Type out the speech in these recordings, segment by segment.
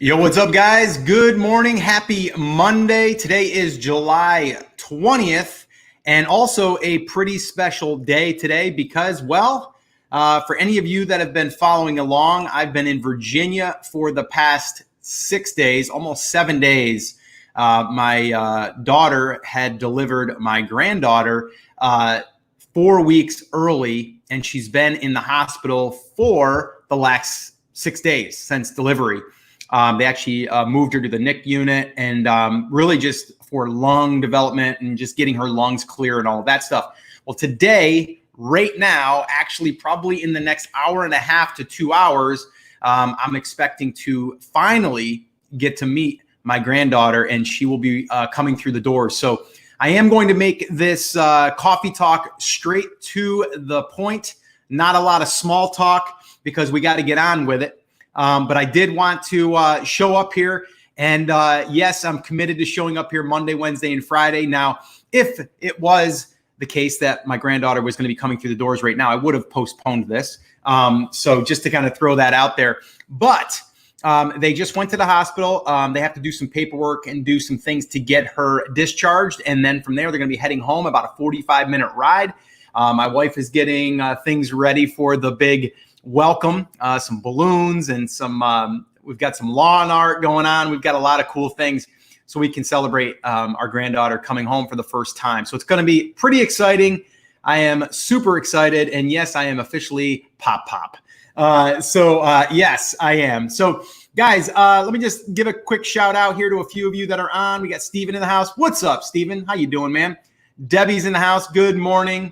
Yo, what's up, guys? Good morning. Happy Monday. Today is July 20th, and also a pretty special day today because, well, for any of you that have been following along, I've been in Virginia for the past 6 days, almost 7 days. My daughter had delivered my granddaughter 4 weeks early, and she's been in the hospital for the last 6 days since delivery. They actually moved her to the NICU unit and really just for lung development and just getting her lungs clear and all of that stuff. Well, today, right now, actually probably in the next hour and a half to 2 hours, I'm expecting to finally get to meet my granddaughter, and she will be coming through the doors. So I am going to make this coffee talk straight to the point, not a lot of small talk because we got to get on with it. But I did want to show up here. And yes, I'm committed to showing up here Monday, Wednesday, and Friday. Now, if it was the case that my granddaughter was going to be coming through the doors right now, I would have postponed this. So just to kind of throw that out there. But they just went to the hospital. They have to do some paperwork and do some things to get her discharged. And then from there, they're going to be heading home, about a 45-minute ride. My wife is getting things ready for the big welcome, some balloons and some, we've got some lawn art going on. We've got a lot of cool things so we can celebrate our granddaughter coming home for the first time. So it's going to be pretty exciting. I am super excited. And yes, I am officially pop. Yes, I am. So guys, let me just give a quick shout out here to a few of you that are on. We got Steven in the house. What's up, Steven? How you doing, man? Debbie's in the house. Good morning.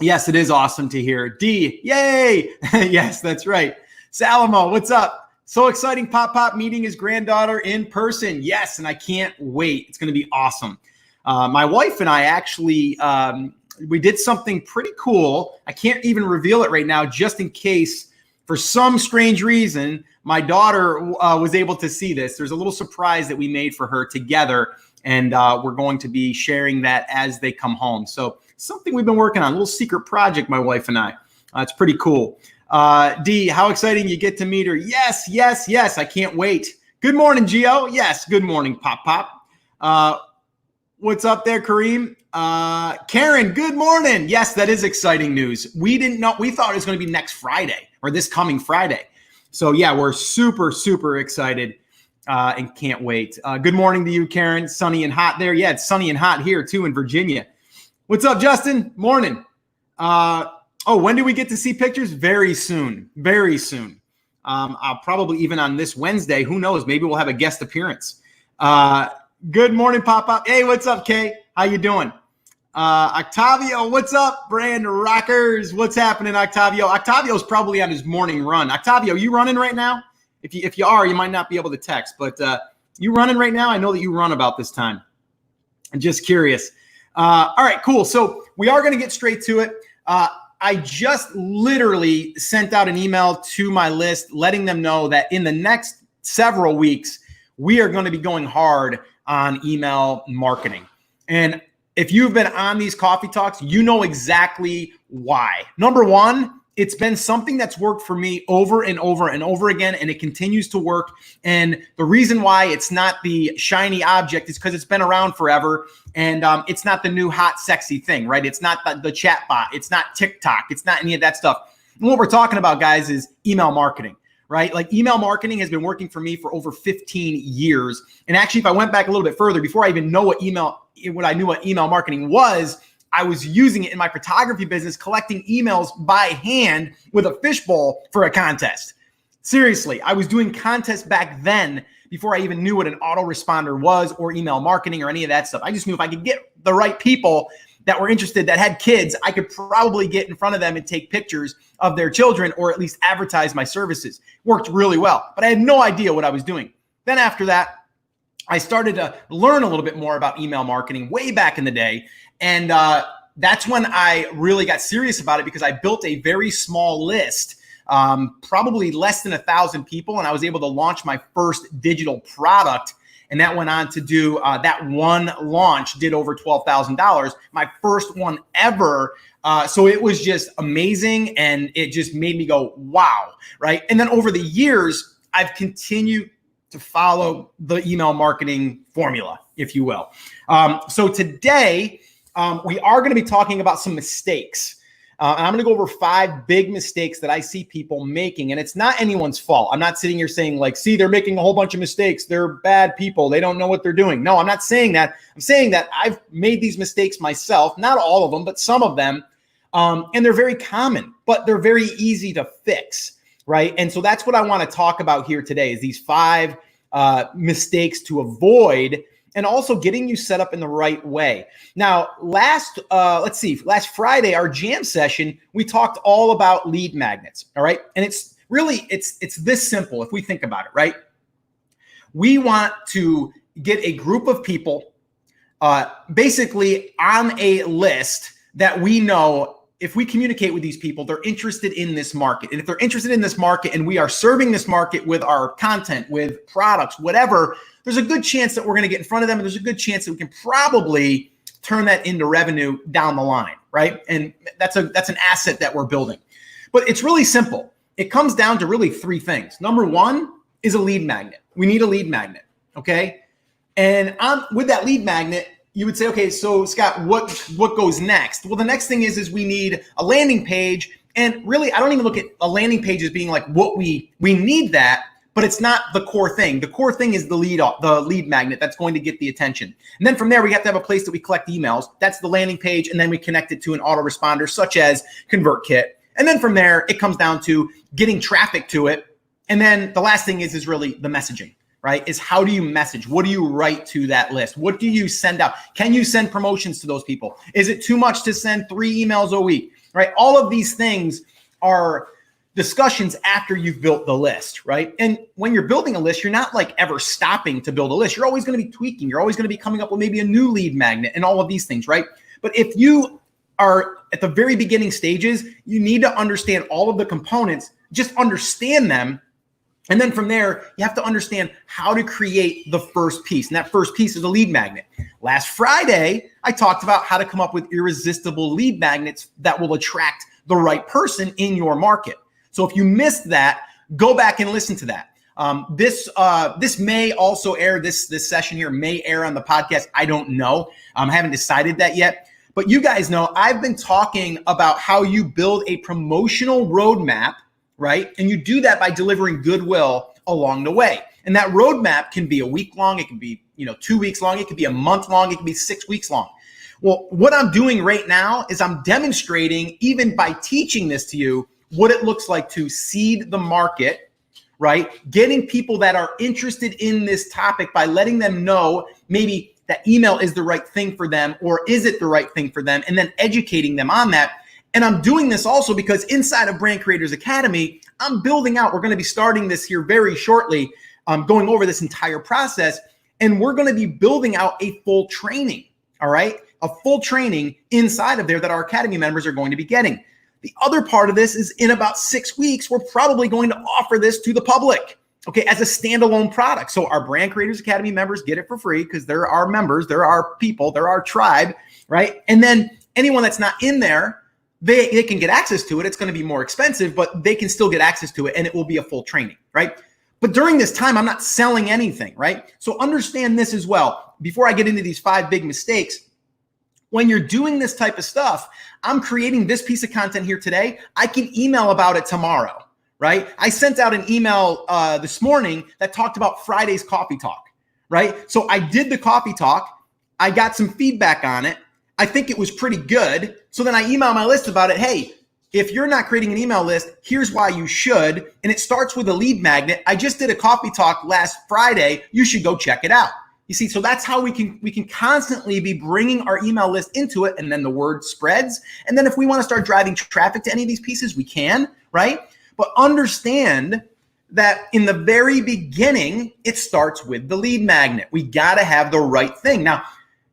Yes, it is awesome to hear. D, yay. Yes, that's right. Salamo, what's up? So exciting. Pop meeting his granddaughter in person. Yes, and I can't wait. It's going to be awesome. My wife and I actually, we did something pretty cool. I can't even reveal it right now, just in case for some strange reason, my daughter was able to see this. There's a little surprise that we made for her together, and we're going to be sharing that as they come home. So something we've been working on, a little secret project, my wife and I. It's pretty cool. D, how exciting you get to meet her. Yes. I can't wait. Good morning, Gio. Yes, good morning, Pop. What's up there, Kareem? Karen, good morning. Yes, that is exciting news. We didn't know. We thought it was going to be next Friday or this coming Friday. So yeah, we're super excited and can't wait. Good morning to you, Karen. Sunny and hot there. Yeah, it's sunny and hot here too in Virginia. What's up, Justin? Morning. When do we get to see pictures? Very soon. I'll probably even on this Wednesday. Who knows? Maybe we'll have a guest appearance. Good morning, Pop. Hey, what's up, Kay? How you doing? Octavio, what's up? Brand Rockers. What's happening, Octavio? Octavio's probably on his morning run. Octavio, you running right now? If you are, you might not be able to text, but you running right now? I know that you run about this time. I'm just curious. All right, cool. So we are going to get straight to it. I just literally sent out an email to my list letting them know that in the next several weeks, we are going to be going hard on email marketing. And if you've been on these coffee talks, you know exactly why. Number one, it's been something that's worked for me over and over again, and it continues to work. And the reason why it's not the shiny object is because it's been around forever, and it's not the new hot, sexy thing, right? It's not the chat bot. It's not TikTok. It's not any of that stuff. And what we're talking about, guys, is email marketing, right? Like email marketing has been working for me for over 15 years. And actually, if I went back a little bit further, before I even know what I knew what email marketing was, I was using it in my photography business, collecting emails by hand with a fishbowl for a contest. Seriously, I was doing contests back then before I even knew what an autoresponder was or email marketing or any of that stuff. I just knew if I could get the right people that were interested, that had kids, I could probably get in front of them and take pictures of their children or at least advertise my services. Worked really well, but I had no idea what I was doing. Then after that, I started to learn a little bit more about email marketing way back in the day. And that's when I really got serious about it because I built a very small list, probably less than 1,000 people. And I was able to launch my first digital product. And that went on to do that one launch did over $12,000, my first one ever. So it was just amazing. And it just made me go, wow. Right. And then over the years, I've continued to follow the email marketing formula, if you will. So today, we are going to be talking about some mistakes. And I'm going to go over 5 big mistakes that I see people making. And it's not anyone's fault. I'm not sitting here saying like, see, they're making a whole bunch of mistakes. They're bad people. They don't know what they're doing. No, I'm not saying that. I'm saying that I've made these mistakes myself, not all of them, but some of them. And they're very common, but they're very easy to fix, right? And so that's what I want to talk about here today is these 5 mistakes to avoid, and also getting you set up in the right way. Now, last Friday, our jam session, we talked all about lead magnets, all right? And it's really, it's this simple if we think about it, right? We want to get a group of people basically on a list that we know if we communicate with these people, they're interested in this market. And if they're interested in this market and we are serving this market with our content, with products, whatever, there's a good chance that we're going to get in front of them. And there's a good chance that we can probably turn that into revenue down the line, right? And that's an asset that we're building. But it's really simple. It comes down to really 3 things. Number 1 is a lead magnet. We need a lead magnet, okay? And with that lead magnet, you would say, okay, so Scott, what goes next? Well, the next thing is we need a landing page. And really, I don't even look at a landing page as being like what we need that, but it's not the core thing. The core thing is the lead magnet that's going to get the attention. And then from there, we have to have a place that we collect emails. That's the landing page. And then we connect it to an autoresponder such as ConvertKit. And then from there, it comes down to getting traffic to it. And then the last thing is really the messaging. Right? Is how do you message? What do you write to that list? What do you send out? Can you send promotions to those people? Is it too much to send 3 emails a week? Right? All of these things are discussions after you've built the list, right? And when you're building a list, you're not like ever stopping to build a list. You're always going to be tweaking. You're always going to be coming up with maybe a new lead magnet and all of these things, right? But if you are at the very beginning stages, you need to understand all of the components, just understand them. And then from there, you have to understand how to create the first piece. And that first piece is a lead magnet. Last Friday, I talked about how to come up with irresistible lead magnets that will attract the right person in your market. So if you missed that, go back and listen to that. This may also air, this session here may air on the podcast. I don't know. I haven't decided that yet. But you guys know I've been talking about how you build a promotional roadmap, right? And you do that by delivering goodwill along the way. And that roadmap can be a week long. It can be, 2 weeks long. It could be a month long. It can be 6 weeks long. Well, what I'm doing right now is I'm demonstrating, even by teaching this to you, what it looks like to seed the market, right? Getting people that are interested in this topic by letting them know maybe that email is the right thing for them, or is it the right thing for them? And then educating them on that. And I'm doing this also because inside of Brand Creators Academy, I'm building out, we're going to be starting this here very shortly, going over this entire process. And we're going to be building out a full training, all right? A full training inside of there that our Academy members are going to be getting. The other part of this is in about 6 weeks, we're probably going to offer this to the public, okay, as a standalone product. So our Brand Creators Academy members get it for free because they're our members, they're our people, they're our tribe, right? And then anyone that's not in there, they can get access to it. It's going to be more expensive, but they can still get access to it, and it will be a full training, right? But during this time, I'm not selling anything, right? So understand this as well. Before I get into these 5 big mistakes, when you're doing this type of stuff, I'm creating this piece of content here today. I can email about it tomorrow, right? I sent out an email this morning that talked about Friday's coffee talk, right? So I did the coffee talk. I got some feedback on it. I think it was pretty good. So then I emailed my list about it. Hey, if you're not creating an email list, here's why you should. And it starts with a lead magnet. I just did a coffee talk last Friday. You should go check it out. You see, so that's how we can constantly be bringing our email list into it, and then the word spreads. And then if we want to start driving traffic to any of these pieces, we can, right? But understand that in the very beginning, it starts with the lead magnet. We got to have the right thing. Now,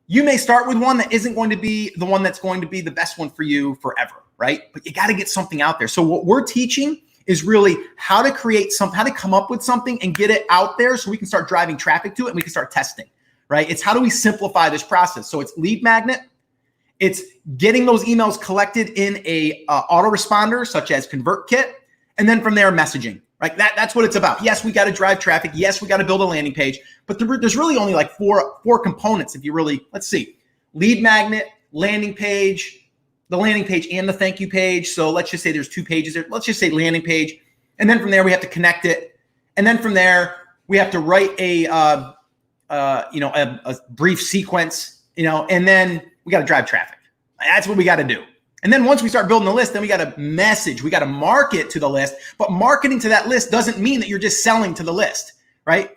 you may start with one that isn't going to be the one that's going to be the best one for you forever, right? But you got to get something out there. So what we're teaching is really how to create something, how to come up with something and get it out there so we can start driving traffic to it and we can start testing, right? It's how do we simplify this process? So it's lead magnet. It's getting those emails collected in a autoresponder such as ConvertKit. And then from there, messaging, right? That's what it's about. Yes, we got to drive traffic. Yes, we got to build a landing page, but there's really only like four components. If you really, let's see, lead magnet, landing page, the landing page and the thank you page. So let's just say there's 2 pages there. Let's just say landing page. And then from there, we have to connect it. And then from there, we have to write a brief sequence, and then we got to drive traffic. That's what we got to do. And then once we start building the list, then we got to message, we got to market to the list. But marketing to that list doesn't mean that you're just selling to the list, right?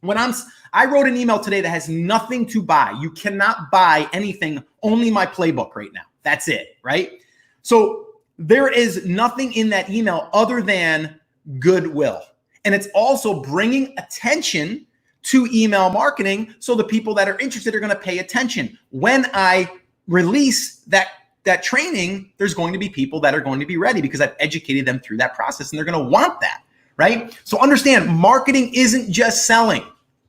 I wrote an email today that has nothing to buy. You cannot buy anything, only my playbook right now. That's it, right? So there is nothing in that email other than goodwill. And it's also bringing attention to email marketing, so the people that are interested are going to pay attention. When I release that training, there's going to be people that are going to be ready because I've educated them through that process, and they're going to want that, right? So understand, marketing isn't just selling.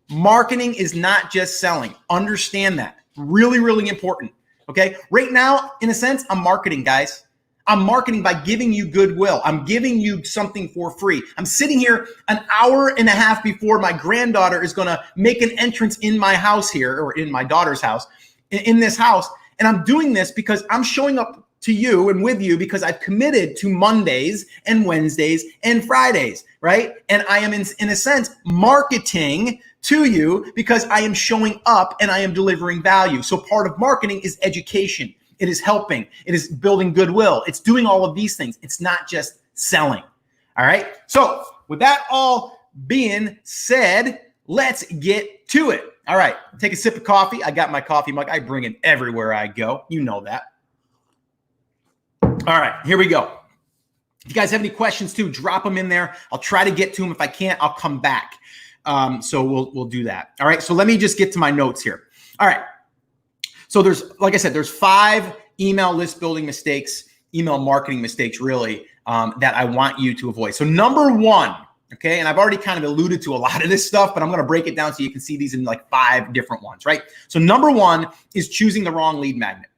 Marketing is not just selling. Understand that. Really, really important, okay? Right now, in a sense, I'm marketing, guys. I'm marketing by giving you goodwill. I'm giving you something for free. I'm sitting here an hour and a half before my granddaughter is going to make an entrance in my house here, or in my daughter's house, in this house. And I'm doing this because I'm showing up to you and with you because I've committed to Mondays and Wednesdays and Fridays, right? And I am, in a sense, marketing to you because I am showing up and I am delivering value. So part of marketing is education. It is helping. It is building goodwill. It's doing all of these things. It's not just selling. All right. So with that all being said, let's get to it. All right. Take a sip of coffee. I got my coffee mug. I bring it everywhere I go. You know that. All right. Here we go. If you guys have any questions too, drop them in there. I'll try to get to them. If I can't, I'll come back. So we'll do that. All right. So let me just get to my notes here. All right. So like I said, there's 5 email list building mistakes, email marketing mistakes, really, that I want you to avoid. So number 1, okay, and I've already kind of alluded to a lot of this stuff, but I'm going to break it down so you can see these in like 5 different ones, right? So number 1 is choosing the wrong lead magnet.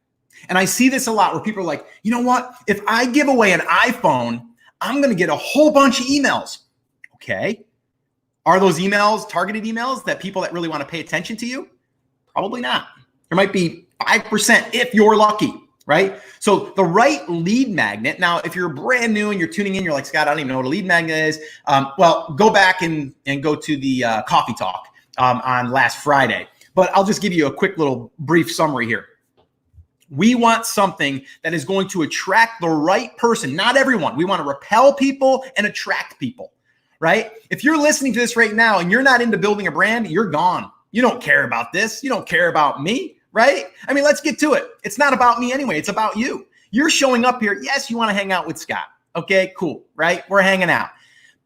And I see this a lot where people are like, you know what? If I give away an iPhone, I'm going to get a whole bunch of emails. Okay. Are those emails targeted emails that people that really want to pay attention to you? Probably not. There might be 5% if you're lucky, right? So the right lead magnet. Now, if you're brand new and you're tuning in, you're like, Scott, I don't even know what a lead magnet is. Well, go back and go to the coffee talk on last Friday. But I'll just give you a quick little brief summary here. We want something that is going to attract the right person, not everyone. We want to repel people and attract people, right? If you're listening to this right now and you're not into building a brand, you're gone. You don't care about this. You don't care about me. Right? I mean, let's get to it. It's not about me anyway. It's about you. You're showing up here. Yes, you want to hang out with Scott. Okay, cool. Right? We're hanging out.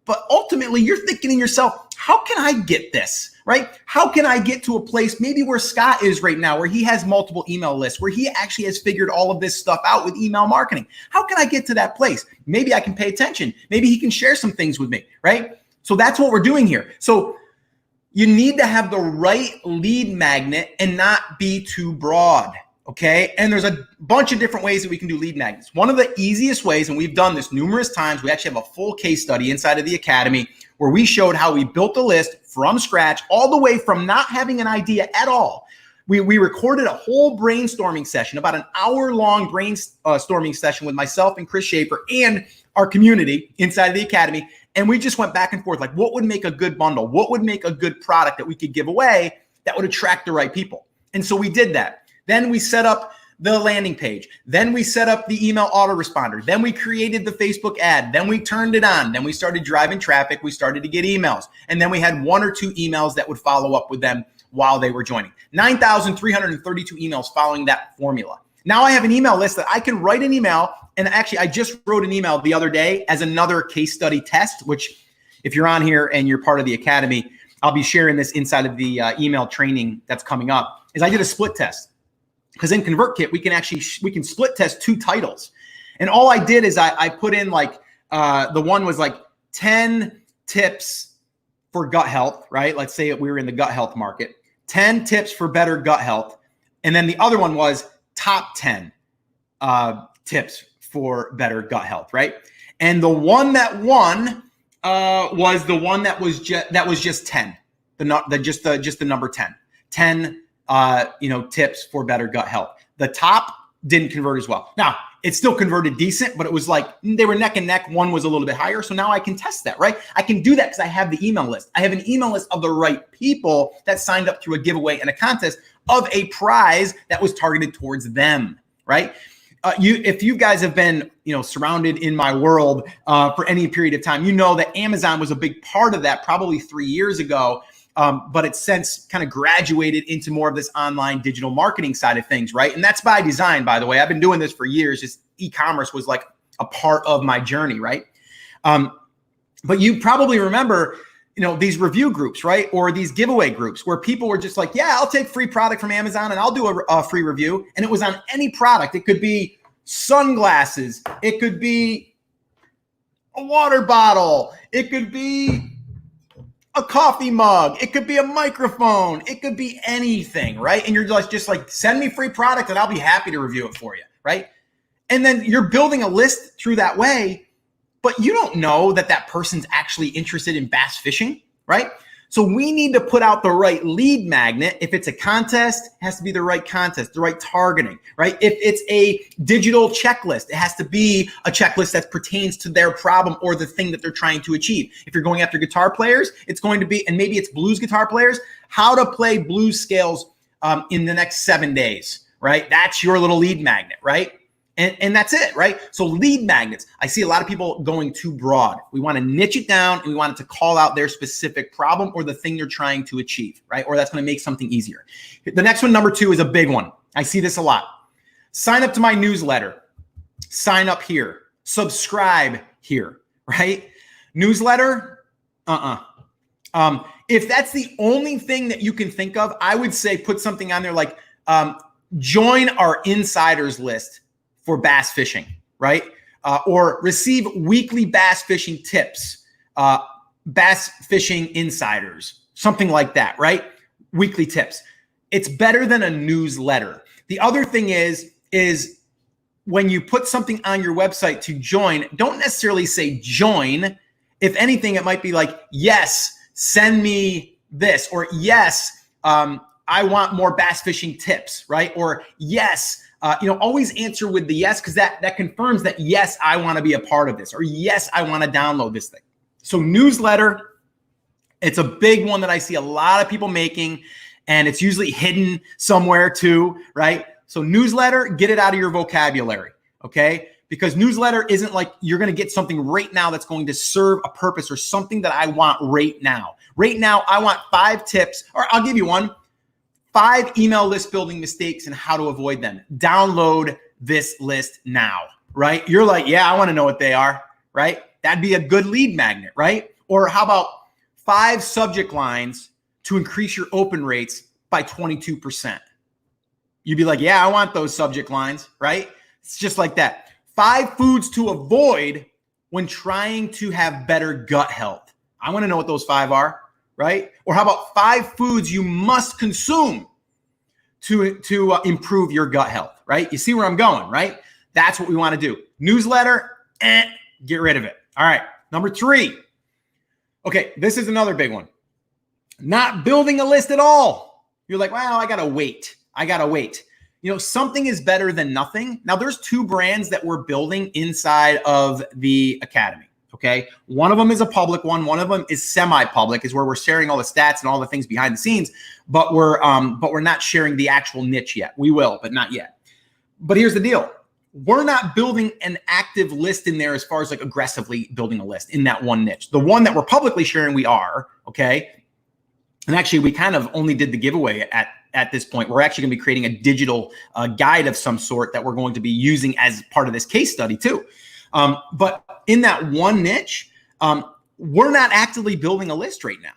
But ultimately, you're thinking to yourself, how can I get this? Right? How can I get to a place maybe where Scott is right now, where he has multiple email lists, where he actually has figured all of this stuff out with email marketing? How can I get to that place? Maybe I can pay attention. Maybe he can share some things with me. Right? So that's what we're doing here. So you need to have the right lead magnet and not be too broad, okay? And there's a bunch of different ways that we can do lead magnets. One of the easiest ways, and we've done this numerous times, we actually have a full case study inside of the Academy where we showed how we built the list from scratch, all the way from not having an idea at all. We recorded a whole brainstorming session, about an hour-long brainstorming session with myself and Chris Schaefer and our community inside of the Academy. And we just went back and forth, like what would make a good bundle? What would make a good product that we could give away that would attract the right people? And so we did that. Then we set up the landing page. Then we set up the email autoresponder. Then we created the Facebook ad. Then we turned it on. Then we started driving traffic. We started to get emails. And then we had 1 or 2 emails that would follow up with them while they were joining. 9,332 emails following that formula. Now I have an email list that I can write an email. And actually, I just wrote an email the other day as another case study test, which if you're on here and you're part of the Academy, I'll be sharing this inside of the email training that's coming up, is I did a split test. Because in ConvertKit, we can split test 2 titles. And all I did is I put in like, the one was like 10 tips for gut health, right? Let's say we were in the gut health market. 10 tips for better gut health. And then the other one was top 10 tips for better gut health, right? And the one that won was the one that was just 10. Just the number 10. 10 tips for better gut health. The top didn't convert as well. Now, it still converted decent, but it was like they were neck and neck. One was a little bit higher. So now I can test that, right? I can do that because I have the email list. I have an email list of the right people that signed up through a giveaway and a contest of a prize that was targeted towards them, right? If you guys have been, surrounded in my world for any period of time, you know that Amazon was a big part of that probably 3 years ago. But it's since kind of graduated into more of this online digital marketing side of things, right? And that's by design, by the way. I've been doing this for years. Just e-commerce was like a part of my journey, right? But you probably remember, these review groups, right? Or these giveaway groups where people were just like, yeah, I'll take free product from Amazon and I'll do a free review. And it was on any product. It could be sunglasses. It could be a water bottle. It could be a coffee mug. It could be a microphone. It could be anything, right? And you're just like, send me free product and I'll be happy to review it for you, right? And then you're building a list through that way, but you don't know that person's actually interested in bass fishing, right? So we need to put out the right lead magnet. If it's a contest, it has to be the right contest, the right targeting, right? If it's a digital checklist, it has to be a checklist that pertains to their problem or the thing that they're trying to achieve. If you're going after guitar players, it's going to be, and maybe it's blues guitar players, how to play blues scales in the next 7 days, right? That's your little lead magnet, right? And that's it, right? So lead magnets, I see a lot of people going too broad. We want to niche it down and we want it to call out their specific problem or the thing you're trying to achieve, right? Or that's going to make something easier. The next one, number 2, is a big one. I see this a lot. Sign up to my newsletter. Sign up here. Subscribe here, right? Newsletter, if that's the only thing that you can think of, I would say put something on there like join our insiders list for bass fishing, right? Or receive weekly bass fishing tips, bass fishing insiders, something like that, right? Weekly tips. It's better than a newsletter. The other thing is when you put something on your website to join, don't necessarily say join. If anything, it might be like, yes, send me this, or yes, I want more bass fishing tips, right? Or yes, always answer with the yes, because that confirms that, yes, I want to be a part of this, or yes, I want to download this thing. So newsletter, it's a big one that I see a lot of people making, and it's usually hidden somewhere too, right? So newsletter, get it out of your vocabulary, okay? Because newsletter isn't like you're going to get something right now that's going to serve a purpose or something that I want right now. Right now, I want 5 tips, or I'll give you one. 5 email list building mistakes and how to avoid them. Download this list now, right? You're like, yeah, I want to know what they are, right? That'd be a good lead magnet, right? Or how about 5 subject lines to increase your open rates by 22%? You'd be like, yeah, I want those subject lines, right? It's just like that. 5 foods to avoid when trying to have better gut health. I want to know what those 5 are. Right? Or how about 5 foods you must consume to improve your gut health, right? You see where I'm going, right? That's what we want to do. Newsletter, get rid of it. All right. Number 3. Okay, this is another big one. Not building a list at all. You're like, well, I got to wait. Something is better than nothing. Now, there's 2 brands that we're building inside of the Academy. Okay. One of them is a public one. One of them is semi-public, is where we're sharing all the stats and all the things behind the scenes, but we're not sharing the actual niche yet. We will, but not yet. But here's the deal. We're not building an active list in there as far as like aggressively building a list in that one niche. The one that we're publicly sharing, we are, okay. And actually we kind of only did the giveaway at this point. We're actually gonna be creating a digital guide of some sort that we're going to be using as part of this case study too. But in that one niche, we're not actively building a list right now.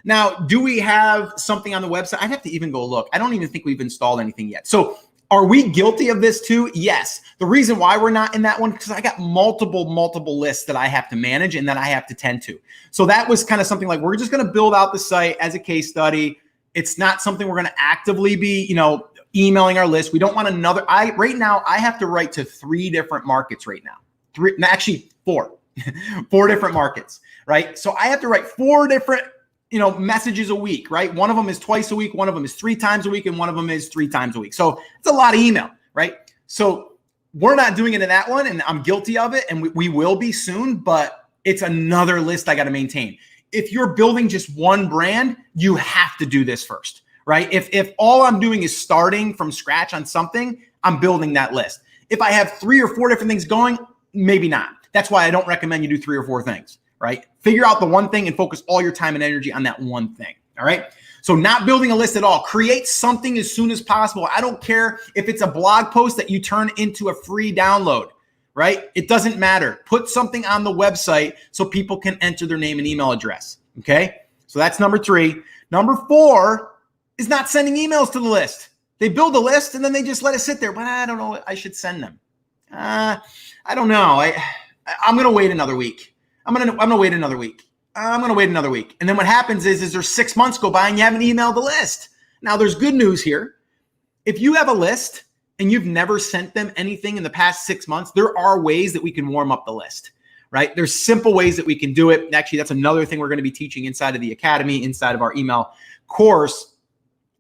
Now, do we have something on the website? I'd have to even go look. I don't even think we've installed anything yet. So are we guilty of this too? Yes. The reason why we're not in that one, because I got multiple lists that I have to manage and that I have to tend to. So that was kind of something like, we're just going to build out the site as a case study. It's not something we're going to actively be, emailing our list. We don't want another. Right now, I have to write to 3 different markets right now. 3, actually 4. 4 different markets, right? So I have to write 4 different, messages a week, right? One of them is twice a week, one of them is 3 times a week, and one of them is 3 times a week. So it's a lot of email, right? So we're not doing it in that one, and I'm guilty of it, and we will be soon, but it's another list I got to maintain. If you're building just one brand, you have to do this first, right? If all I'm doing is starting from scratch on something, I'm building that list. If I have 3 or 4 different things going, maybe not. That's why I don't recommend you do 3 or 4 things, right? Figure out the one thing and focus all your time and energy on that one thing, all right? So not building a list at all. Create something as soon as possible. I don't care if it's a blog post that you turn into a free download, right? It doesn't matter. Put something on the website so people can enter their name and email address, okay? So that's number 3. Number 4 is not sending emails to the list. They build a list and then they just let it sit there. But I don't know. I should send them. I don't know. I'm going to wait another week. I'm going to wait another week. I'm going to wait another week. And then what happens is there's 6 months go by and you haven't emailed the list. Now there's good news here. If you have a list and you've never sent them anything in the past 6 months, there are ways that we can warm up the list, right? There's simple ways that we can do it. Actually, that's another thing we're going to be teaching inside of the academy, inside of our email course.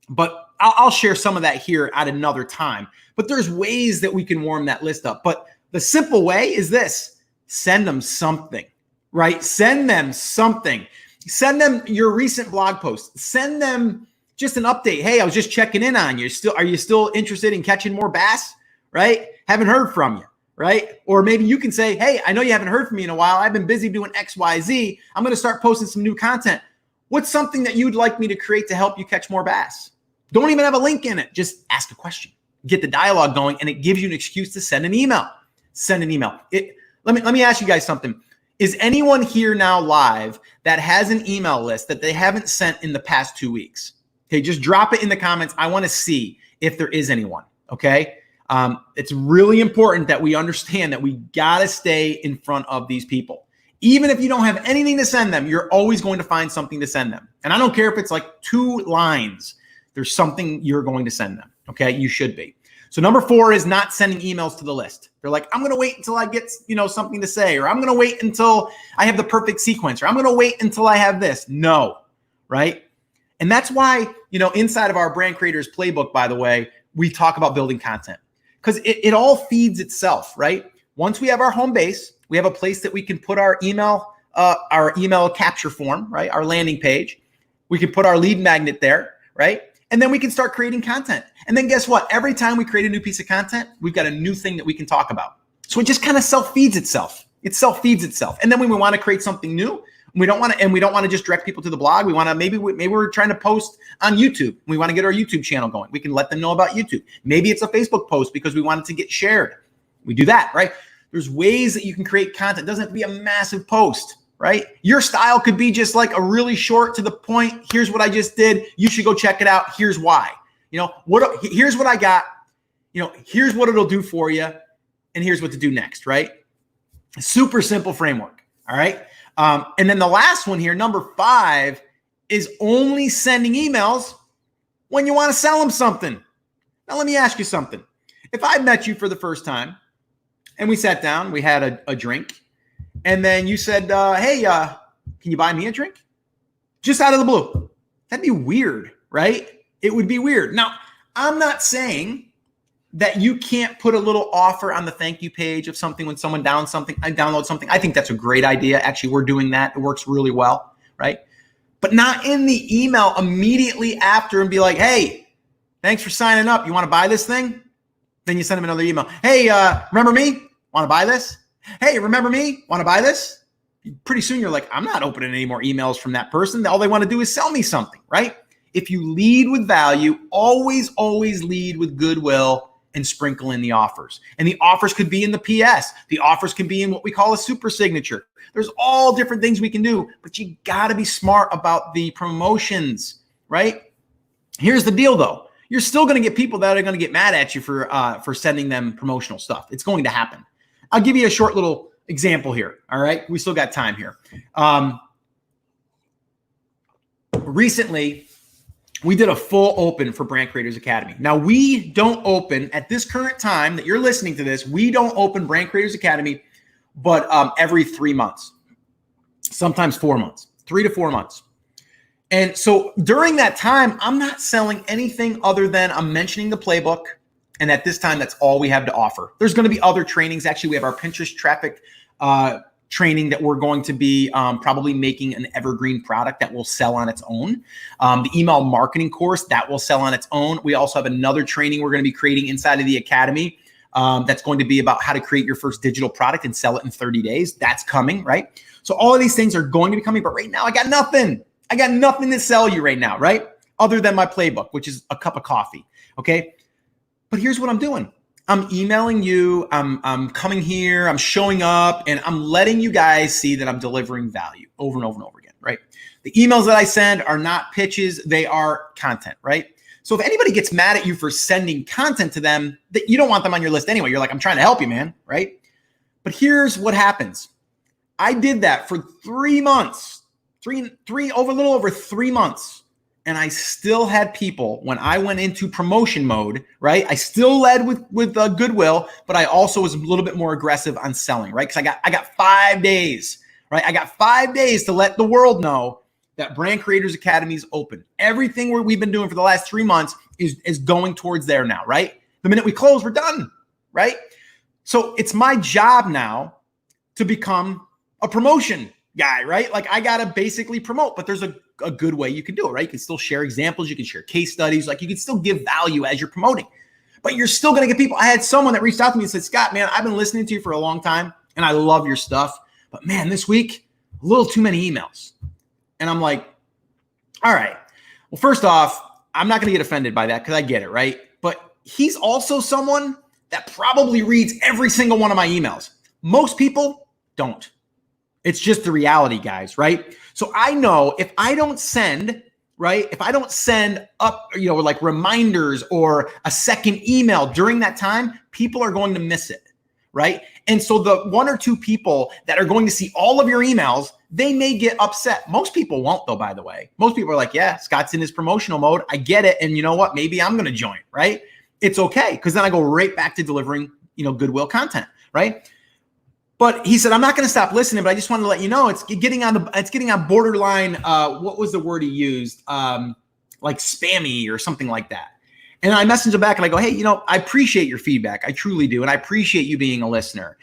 But I'll share some of that here at another time. But there's ways that we can warm that list up. But the simple way is this: send them something, right? Send them something. Send them your recent blog post. Send them just an update. Hey, I was just checking in on you. Are you still interested in catching more bass? Right? Haven't heard from you, right? Or maybe you can say, hey, I know you haven't heard from me in a while. I've been busy doing X, Y, Z. I'm going to start posting some new content. What's something that you'd like me to create to help you catch more bass? Don't even have a link in it. Just ask a question. Get the dialogue going, and it gives you an excuse to send an email. Send an email. Let me ask you guys something. Is anyone here now live that has an email list that they haven't sent in the past 2 weeks? Okay, just drop it in the comments. I want to see if there is anyone, okay? It's really important that we understand that we got to stay in front of these people. Even if you don't have anything to send them, you're always going to find something to send them. And I don't care if it's like 2 lines. There's something you're going to send them, okay? You should be. So number 4 is not sending emails to the list. They're like, I'm going to wait until I get, something to say, or I'm going to wait until I have the perfect sequence, or I'm going to wait until I have this. No, right? And that's why, inside of our Brand Creators Playbook, by the way, we talk about building content because it all feeds itself, right? Once we have our home base, we have a place that we can put our email capture form, right? Our landing page. We can put our lead magnet there, right? And then we can start creating content. And then guess what? Every time we create a new piece of content, we've got a new thing that we can talk about. So it just kind of self-feeds itself. It self-feeds itself. And then when we want to create something new, we don't want to just direct people to the blog. We want to maybe we're trying to post on YouTube. We want to get our YouTube channel going. We can let them know about YouTube. Maybe it's a Facebook post because we want it to get shared. We do that, right? There's ways that you can create content. It doesn't have to be a massive post, right? Your style could be just like a really short to the point. Here's what I just did. You should go check it out. Here's why. Here's what I got. Here's what it'll do for you. And here's what to do next, right? Super simple framework. All right. And then the last one here, number 5, is only sending emails when you want to sell them something. Now, let me ask you something. If I met you for the first time and we sat down, we had a drink, and then you said, hey, can you buy me a drink? Just out of the blue. That'd be weird, right? It would be weird. Now, I'm not saying that you can't put a little offer on the thank you page of something when someone downloads something. I think that's a great idea. Actually, we're doing that. It works really well, right? But not in the email immediately after and be like, hey, thanks for signing up. You want to buy this thing? Then you send them another email. Hey, remember me? Want to buy this? Hey, remember me? Want to buy this? Pretty soon you're like, I'm not opening any more emails from that person. All they want to do is sell me something, right? If you lead with value, always lead with goodwill and sprinkle in the offers. And the offers could be in the PS. The offers can be in what we call a super signature. There's all different things we can do, but you got to be smart about the promotions, right? Here's the deal though. You're still going to get people that are going to get mad at you for sending them promotional stuff. It's going to happen. I'll give you a short little example here. All right. We still got time here. Recently, we did a full open for Brand Creators Academy. Now, we don't open at this current time that you're listening to this. We don't open Brand Creators Academy but every 3 months, sometimes 4 months, 3 to 4 months. And so during that time, I'm not selling anything other than I'm mentioning the playbook. And at this time, that's all we have to offer. There's going to be other trainings. Actually, we have our Pinterest traffic training that we're going to be probably making an evergreen product that will sell on its own. The email marketing course that will sell on its own. We also have another training we're going to be creating inside of the academy that's going to be about how to create your first digital product and sell it in 30 days. That's coming, right? So all of these things are going to be coming, but right now I got nothing. I got nothing to sell you right now, right? Other than my playbook, which is a cup of coffee, okay? But here's what I'm doing. I'm emailing you, I'm coming here, I'm showing up, and I'm letting you guys see that I'm delivering value over and over and over again, right? The emails that I send are not pitches, they are content, right? So if anybody gets mad at you for sending content to them, that you don't want them on your list anyway. You're like, I'm trying to help you, man, right? But here's what happens. I did that for 3 months, a little over 3 months. And I still had people when I went into promotion mode, right? I still led with goodwill, but I also was a little bit more aggressive on selling, right? Because I got 5 days, right? I got 5 days to let the world know that Brand Creators Academy is open. Everything we've been doing for the last 3 months is going towards there now, right? The minute we close, we're done, right? So it's my job now to become a promotion guy, right? Like I got to basically promote, but there's a good way you can do it, right? You can still share examples. You can share case studies. Like you can still give value as you're promoting, but you're still going to get people. I had someone that reached out to me and said, Scott, man, I've been listening to you for a long time and I love your stuff, but man, this week, a little too many emails. And I'm like, all right, well, first off, I'm not going to get offended by that because I get it, right? But he's also someone that probably reads every single one of my emails. Most people don't. It's just the reality, guys, right? So I know if I don't send, right? If I don't send up, like reminders or a second email during that time, people are going to miss it, right? And so the 1 or 2 people that are going to see all of your emails, they may get upset. Most people won't, though, by the way. Most people are like, yeah, Scott's in his promotional mode. I get it. And you know what? Maybe I'm going to join, right? It's okay. Because then I go right back to delivering, goodwill content, right? But he said, I'm not going to stop listening, but I just wanted to let you know it's getting on borderline. What was the word he used? Like spammy or something like that. And I messaged him back and I go, hey, I appreciate your feedback. I truly do. And I appreciate you being a listener.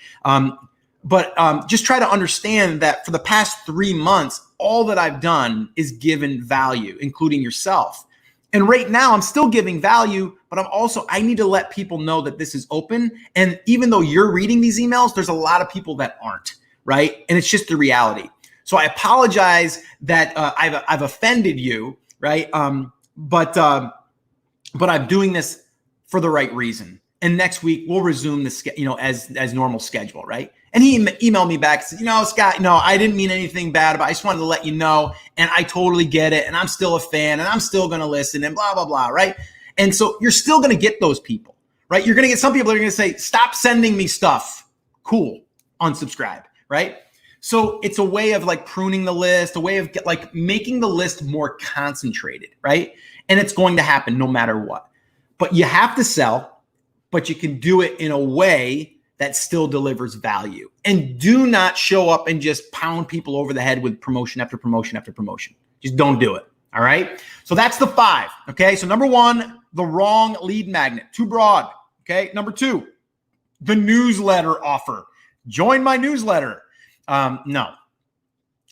But just try to understand that for the past 3 months, all that I've done is given value, including yourself. And right now I'm still giving value, but I need to let people know that this is open. And even though you're reading these emails, there's a lot of people that aren't, right? And it's just the reality. So I apologize that I've offended you, right? But I'm doing this for the right reason. And next week we'll resume the as normal schedule, right? And he emailed me back and said, Scott, no, I didn't mean anything bad, but I just wanted to let you know. And I totally get it. And I'm still a fan and I'm still going to listen and blah, blah, blah. Right. And so you're still going to get those people, right? You're going to get some people that are going to say, stop sending me stuff. Cool. Unsubscribe. Right. So it's a way of like pruning the list, a way of making the list more concentrated. Right. And it's going to happen no matter what, but you have to sell, but you can do it in a way that still delivers value. And do not show up and just pound people over the head with promotion after promotion after promotion. Just don't do it. All right. So that's the 5. Okay. So number 1, the wrong lead magnet, too broad. Okay. Number 2, the newsletter offer. Join my newsletter. No.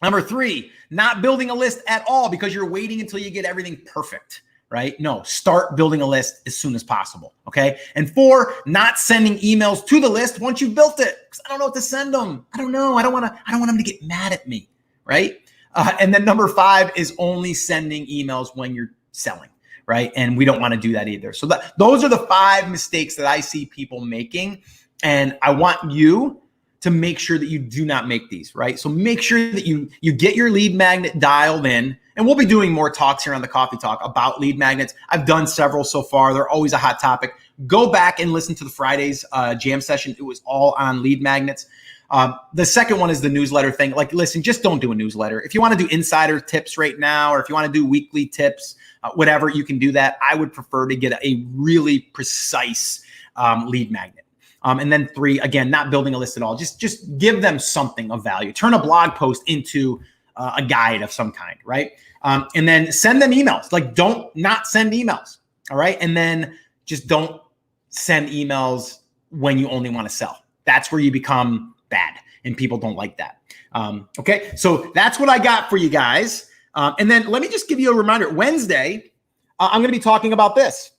Number 3, not building a list at all because you're waiting until you get everything perfect. Right? No, start building a list as soon as possible. Okay. And 4, not sending emails to the list once you've built it. Because I don't know what to send them. I don't know. I don't want them to get mad at me. Right. And then number 5 is only sending emails when you're selling. Right. And we don't want to do that either. So those are the 5 mistakes that I see people making. And I want you to make sure that you do not make these, right? So make sure that you get your lead magnet dialed in. And we'll be doing more talks here on the Coffee Talk about lead magnets. I've done several so far. They're always a hot topic. Go back and listen to the Friday's jam session. It was all on lead magnets. The second one is the newsletter thing. Like, listen, just don't do a newsletter. If you want to do insider tips right now, or if you want to do weekly tips, whatever, you can do that. I would prefer to get a really precise lead magnet. And then 3, again, not building a list at all. Just give them something of value. Turn a blog post into a guide of some kind, right? And then send them emails. Like, don't not send emails, all right? And then just don't send emails when you only want to sell. That's where you become bad, and people don't like that. Okay, so that's what I got for you guys. And then let me just give you a reminder. Wednesday, I'm going to be talking about this.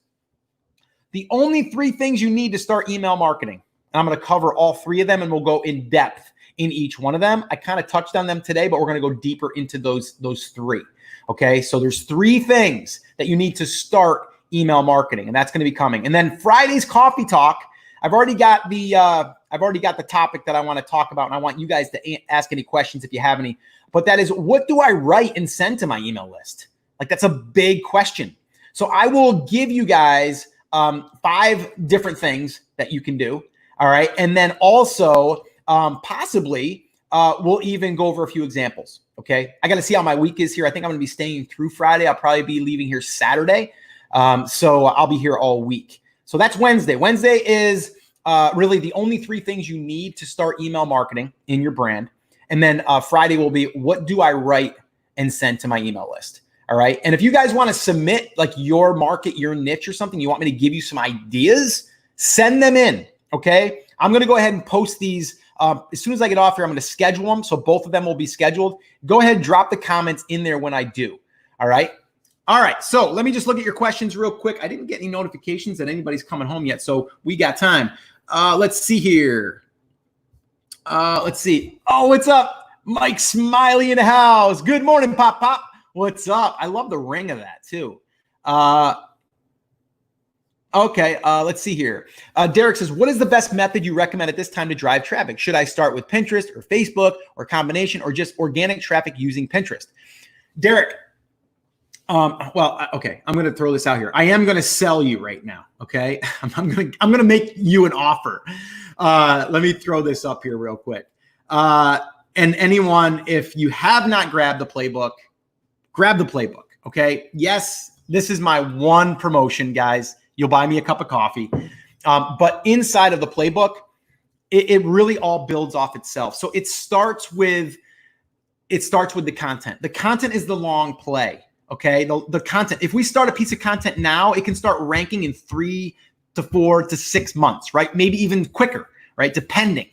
The only 3 things you need to start email marketing. And I'm going to cover all 3 of them, and we'll go in depth in each one of them. I kind of touched on them today, but we're going to go deeper into those 3. Okay, so there's 3 things that you need to start email marketing, and that's going to be coming. And then Friday's coffee talk. I've already got the topic that I want to talk about, and I want you guys to ask any questions if you have any. But that is, what do I write and send to my email list? Like, that's a big question. So I will give you guys 5 different things that you can do. All right. And then also possibly we'll even go over a few examples. Okay. I got to see how my week is here. I think I'm going to be staying through Friday. I'll probably be leaving here Saturday. So I'll be here all week. So that's Wednesday. Wednesday is really the only 3 things you need to start email marketing in your brand. And then Friday will be, what do I write and send to my email list? All right. And if you guys want to submit like your market, your niche or something, you want me to give you some ideas, send them in. Okay. I'm going to go ahead and post these. As soon as I get off here, I'm going to schedule them. So both of them will be scheduled. Go ahead, drop the comments in there when I do. All right. All right. So let me just look at your questions real quick. I didn't get any notifications that anybody's coming home yet, so we got time. Let's see here. Let's see. Oh, what's up? Mike Smiley in the house. Good morning, Pop Pop. What's up? I love the ring of that too. Okay, let's see here. Derek says, what is the best method you recommend at this time to drive traffic? Should I start with Pinterest or Facebook or combination, or just organic traffic using Pinterest? Derek, okay, I'm going to throw this out here. I am going to sell you right now. Okay. I'm going to make you an offer. Let me throw this up here real quick. And anyone, if you have not grabbed the playbook, grab the playbook. Okay. Yes, this is my one promotion, guys. You'll buy me a cup of coffee. But inside of the playbook, it really all builds off itself. So it starts with the content. The content is the long play. Okay. The content, if we start a piece of content now, it can start ranking in 3 to 4 to 6 months, right? Maybe even quicker, right? Depending.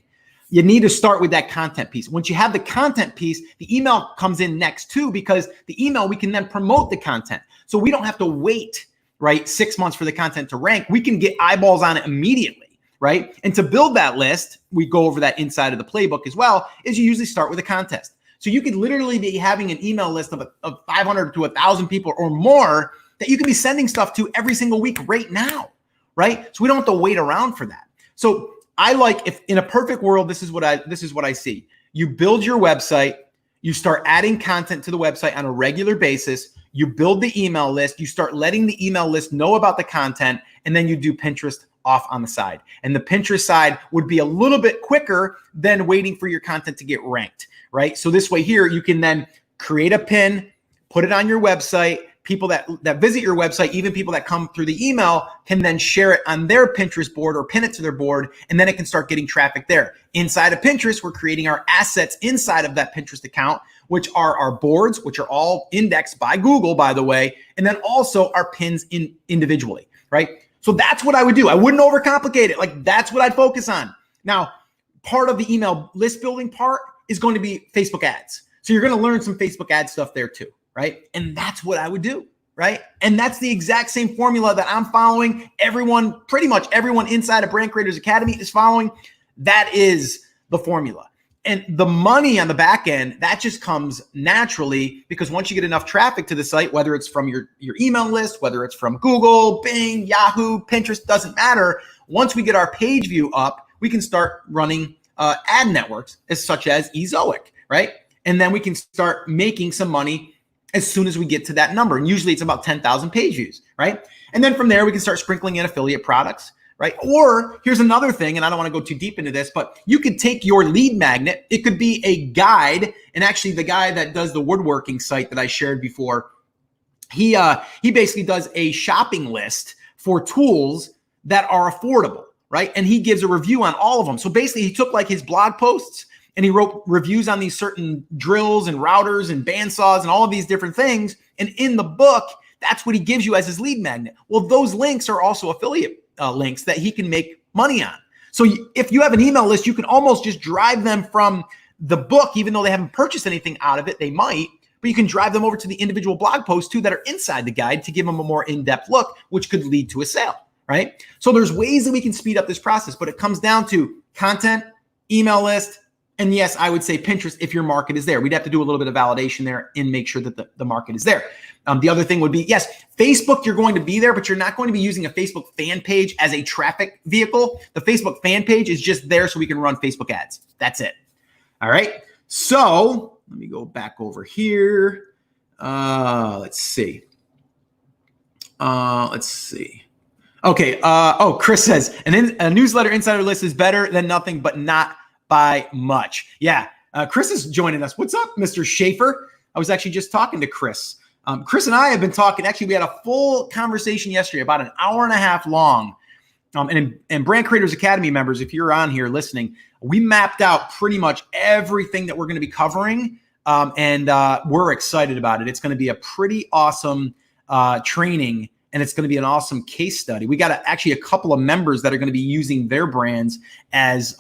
You need to start with that content piece. Once you have the content piece, the email comes in next too, because the email, we can then promote the content. So we don't have to wait, right, 6 months for the content to rank. We can get eyeballs on it immediately, right? And to build that list, we go over that inside of the playbook as well, is you usually start with a contest. So you could literally be having an email list of 500 to 1,000 people or more that you can be sending stuff to every single week right now, right? So we don't have to wait around for that. So I like, if in a perfect world, this is what I see. You build your website, you start adding content to the website on a regular basis, you build the email list, you start letting the email list know about the content, and then you do Pinterest off on the side. And the Pinterest side would be a little bit quicker than waiting for your content to get ranked, right? So this way here, you can then create a pin, put it on your website. People that visit your website, even people that come through the email, can then share it on their Pinterest board or pin it to their board, and then it can start getting traffic there. Inside of Pinterest, we're creating our assets inside of that Pinterest account, which are our boards, which are all indexed by Google, by the way, and then also our pins individually, right? So that's what I would do. I wouldn't overcomplicate it. Like, that's what I'd focus on. Now, part of the email list building part is going to be Facebook ads. So you're going to learn some Facebook ad stuff there too. Right. And that's what I would do. Right. And that's the exact same formula that I'm following. Everyone, pretty much everyone inside of Brand Creators Academy is following. That is the formula. And the money on the back end, that just comes naturally, because once you get enough traffic to the site, whether it's from your email list, whether it's from Google, Bing, Yahoo, Pinterest, doesn't matter. Once we get our page view up, we can start running ad networks such as Ezoic. Right. And then we can start making some money as soon as we get to that number. And usually it's about 10,000 page views, right? And then from there, we can start sprinkling in affiliate products, right? Or here's another thing, and I don't want to go too deep into this, but you could take your lead magnet. It could be a guide. And actually the guy that does the woodworking site that I shared before, he basically does a shopping list for tools that are affordable, right? And he gives a review on all of them. So basically he took like his blog posts and he wrote reviews on these certain drills and routers and bandsaws and all of these different things. And in the book, that's what he gives you as his lead magnet. Well, those links are also affiliate links that he can make money on. So if you have an email list, you can almost just drive them from the book, even though they haven't purchased anything out of it, they might, but you can drive them over to the individual blog posts too that are inside the guide to give them a more in-depth look, which could lead to a sale, right? So there's ways that we can speed up this process, but it comes down to content, email list, and yes, I would say Pinterest if your market is there. We'd have to do a little bit of validation there and make sure that the market is there. The other thing would be, yes, Facebook, you're going to be there, but you're not going to be using a Facebook fan page as a traffic vehicle. The Facebook fan page is just there so we can run Facebook ads. That's it. All right. So let me go back over here. Let's see. Okay. Chris says, a newsletter insider list is better than nothing, but not by much. Yeah. Chris is joining us. What's up, Mr. Schaefer? I was actually just talking to Chris. Chris and I have been talking. Actually, we had a full conversation yesterday, about an hour and a half long. And Brand Creators Academy members, if you're on here listening, we mapped out pretty much everything that we're going to be covering. And we're excited about it. It's going to be a pretty awesome training, and it's going to be an awesome case study. We got actually a couple of members that are going to be using their brands as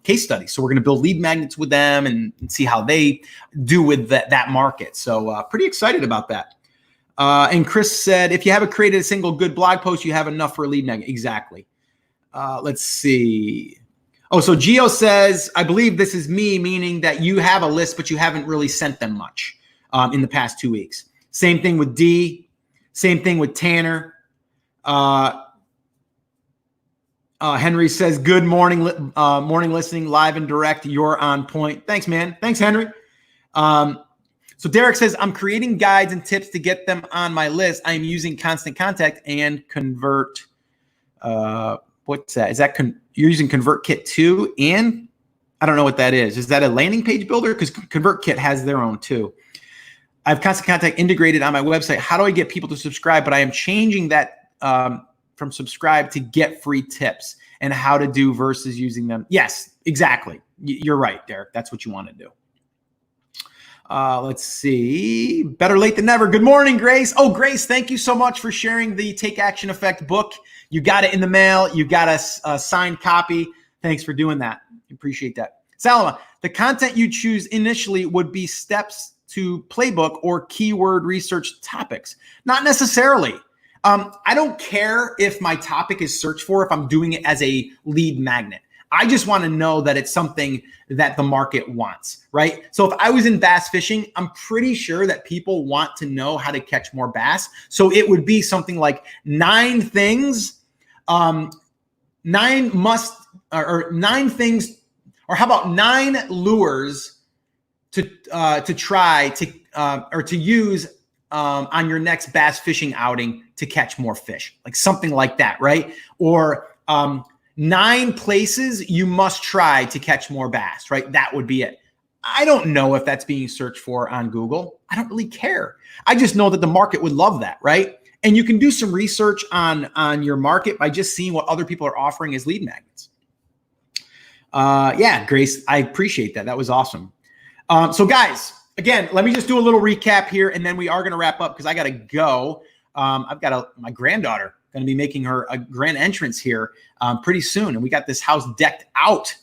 case studies. So we're going to build lead magnets with them and see how they do with that market. So pretty excited about that. And Chris said, if you haven't created a single good blog post, you have enough for a lead magnet. Exactly. Let's see. Oh, so Gio says, I believe this is me, meaning that you have a list, but you haven't really sent them much in the past 2 weeks. Same thing with D. Same thing with Tanner. Henry says, good morning, morning listening, live and direct. You're on point. Thanks, man. Thanks, Henry. So Derek says, I'm creating guides and tips to get them on my list. I am using Constant Contact and Convert. What's that? Is that you're using ConvertKit 2? And I don't know what that is. Is that a landing page builder? Because ConvertKit has their own too. I have Constant Contact integrated on my website. How do I get people to subscribe? But I am changing that from subscribe to get free tips and how to do versus using them. Yes, exactly. You're right, Derek. That's what you want to do. Let's see. Better late than never. Good morning, Grace. Oh, Grace, thank you so much for sharing the Take Action Effect book. You got it in the mail. You got a signed copy. Thanks for doing that. Appreciate that. Salama, the content you choose initially would be steps to playbook or keyword research topics. Not necessarily. I don't care if my topic is searched for, if I'm doing it as a lead magnet. I just want to know that it's something that the market wants, right? So if I was in bass fishing, I'm pretty sure that people want to know how to catch more bass. So it would be something like 9 things, 9 things, or how about 9 lures to try to or to use on your next bass fishing outing to catch more fish, like something like that, right? Or 9 places you must try to catch more bass, right? That would be it. I don't know if that's being searched for on Google. I don't really care. I just know that the market would love that, right? And you can do some research on your market by just seeing what other people are offering as lead magnets. Yeah, Grace, I appreciate that. That was awesome. So guys, again, let me just do a little recap here, and then we are going to wrap up because I got to go. I've got my granddaughter going to be making her a grand entrance here pretty soon, and we got this house decked out.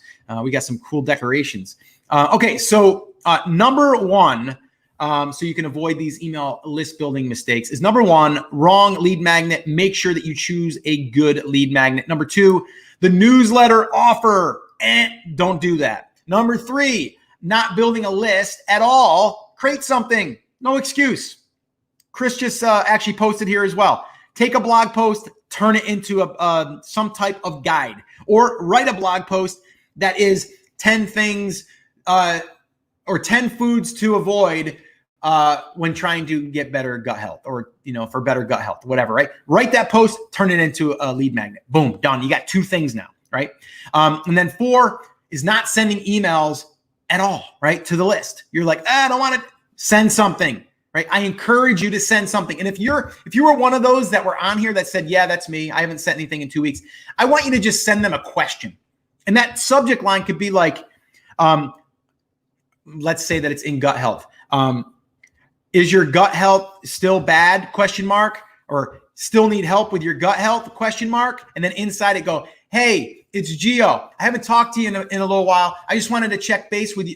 We got some cool decorations. Okay, so number one, so you can avoid these email list building mistakes, is number 1, wrong lead magnet. Make sure that you choose a good lead magnet. Number 2, the newsletter offer. Don't do that. Number 3, not building a list at all. Create something. No excuse. Chris just actually posted here as well. Take a blog post, turn it into some type of guide, or write a blog post that is 10 things or 10 foods to avoid when trying to get better gut health, or for better gut health, whatever, right? Write that post, turn it into a lead magnet. Boom, done. You got 2 things now, right? And then 4 is not sending emails at all, right, to the list. You're like, I don't want to send something. right? I encourage you to send something. And if you were one of those that were on here that said, yeah, that's me, I haven't sent anything in 2 weeks, I want you to just send them a question. And that subject line could be like, let's say that it's in gut health. Is your gut health still bad? Question mark. Or still need help with your gut health? Question mark. And then inside it go, hey, it's Gio. I haven't talked to you in a little while. I just wanted to touch base with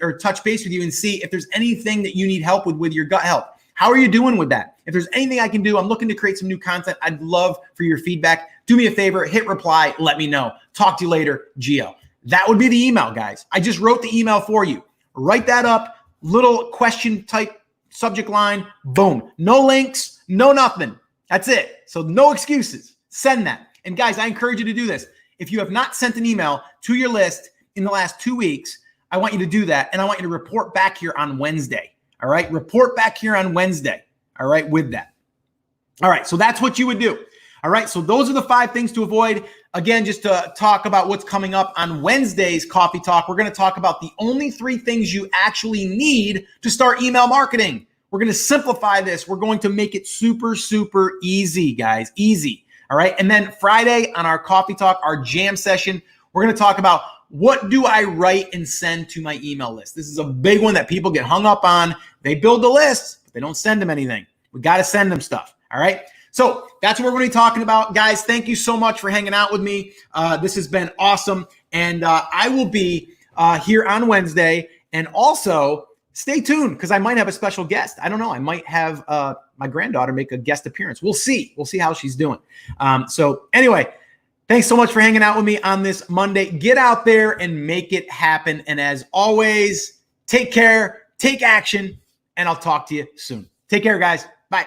you and see if there's anything that you need help with your gut health. How are you doing with that? If there's anything I can do, I'm looking to create some new content. I'd love for your feedback. Do me a favor, hit reply, let me know. Talk to you later, Gio. That would be the email, guys. I just wrote the email for you. Write that up, little question type subject line, boom. No links, no nothing. That's it. So no excuses. Send that. And guys, I encourage you to do this. If you have not sent an email to your list in the last 2 weeks, I want you to do that. And I want you to report back here on Wednesday. All right. Report back here on Wednesday. All right. With that. All right. So that's what you would do. All right. So those are the 5 things to avoid. Again, just to talk about what's coming up on Wednesday's Coffee Talk, we're going to talk about the only 3 things you actually need to start email marketing. We're going to simplify this. We're going to make it super, super easy, guys. Easy. All right. And then Friday on our Coffee Talk, our jam session, we're going to talk about what do I write and send to my email list. This is a big one that people get hung up on. They build the list, but they don't send them anything. We got to send them stuff. All right. So that's what we're going to be talking about. Guys, thank you so much for hanging out with me. This has been awesome. And I will be here on Wednesday. And also stay tuned because I might have a special guest. I don't know. I might have my granddaughter make a guest appearance. We'll see. We'll see how she's doing. So anyway, thanks so much for hanging out with me on this Monday. Get out there and make it happen. And as always, take care, take action, and I'll talk to you soon. Take care, guys. Bye.